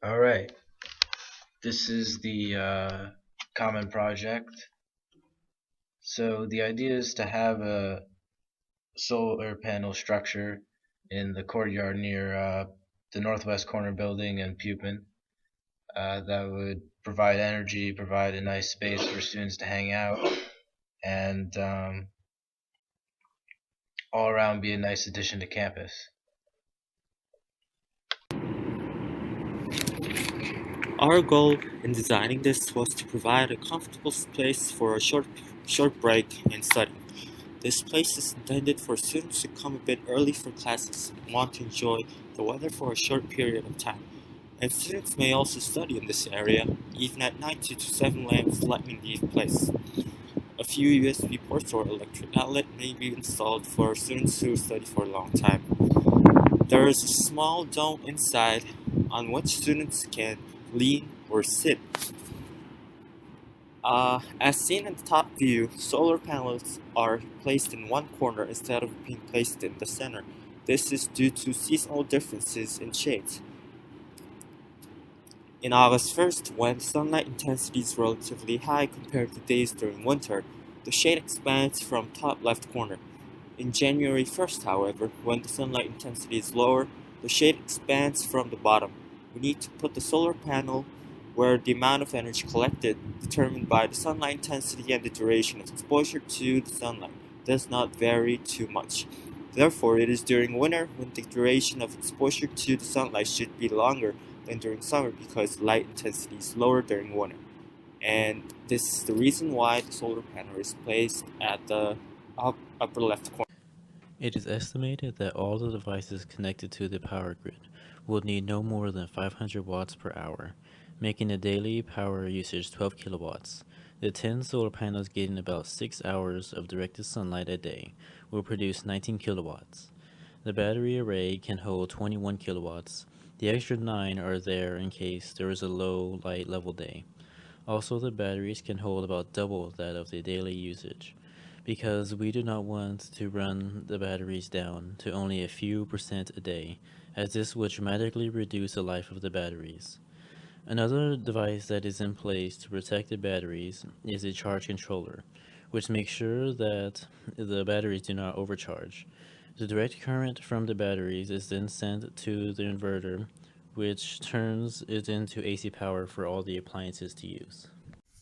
All right, this is the common project. So the idea is to have a solar panel structure in the courtyard near the northwest corner building in Pupin that would provide energy, provide a nice space for students to hang out, and all around be a nice addition to campus. Our goal in designing this was to provide a comfortable space for a short break and study. This place is intended for students to come a bit early for classes and want to enjoy the weather for a short period of time. And students may also study in this area, even at night due to 7 lamps lighting the place. A few USB ports or electric outlet may be installed for students who study for a long time. There is a small dome inside on which students can lean or sit. As seen in the top view, solar panels are placed in one corner instead of being placed in the center. This is due to seasonal differences in shades. In August 1st, when sunlight intensity is relatively high compared to days during winter, the shade expands from top left corner. In January 1st, however, when the sunlight intensity is lower, the shade expands from the bottom. We need to put the solar panel where the amount of energy collected, determined by the sunlight intensity and the duration of exposure to the sunlight, does not vary too much. Therefore, it is during winter when the duration of exposure to the sunlight should be longer than during summer because light intensity is lower during winter. And this is the reason why the solar panel is placed at the upper left corner. It is estimated that all the devices connected to the power grid will need no more than 500 watts per hour, making the daily power usage 12 kilowatts. The 10 solar panels getting about 6 hours of directed sunlight a day will produce 19 kilowatts. The battery array can hold 21 kilowatts. The extra 9 are there in case there is a low light level day. Also, the batteries can hold about double that of the daily usage, because we do not want to run the batteries down to only a few percent a day, as this would dramatically reduce the life of the batteries. Another device that is in place to protect the batteries is a charge controller, which makes sure that the batteries do not overcharge. The direct current from the batteries is then sent to the inverter, which turns it into AC power for all the appliances to use.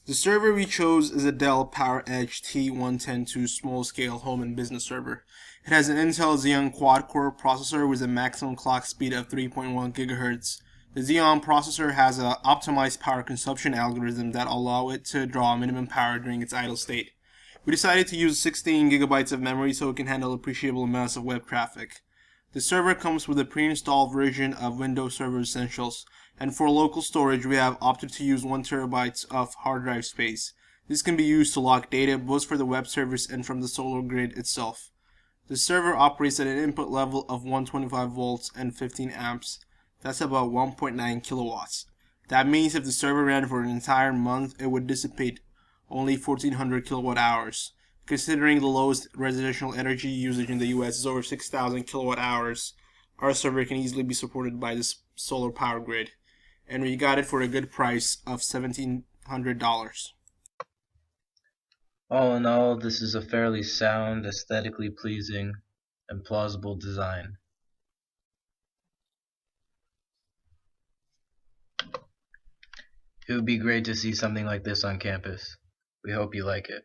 The server we chose is a Dell PowerEdge T1102 small-scale home and business server. It has an Intel Xeon quad-core processor with a maximum clock speed of 3.1 GHz. The Xeon processor has an optimized power consumption algorithm that allow it to draw minimum power during its idle state. We decided to use 16 gigabytes of memory so it can handle appreciable amounts of web traffic. The server comes with a pre-installed version of Windows Server Essentials, and for local storage we have opted to use 1 terabyte of hard drive space. This can be used to lock data both for the web service and from the solar grid itself. The server operates at an input level of 125 volts and 15 amps. That's about 1.9 kilowatts. That means if the server ran for an entire month, it would dissipate only 1400 kilowatt hours. Considering the lowest residential energy usage in the US is over 6,000 kilowatt hours, our server can easily be supported by this solar power grid. And we got it for a good price of $1,700. All in all, this is a fairly sound, aesthetically pleasing, and plausible design. It would be great to see something like this on campus. We hope you like it.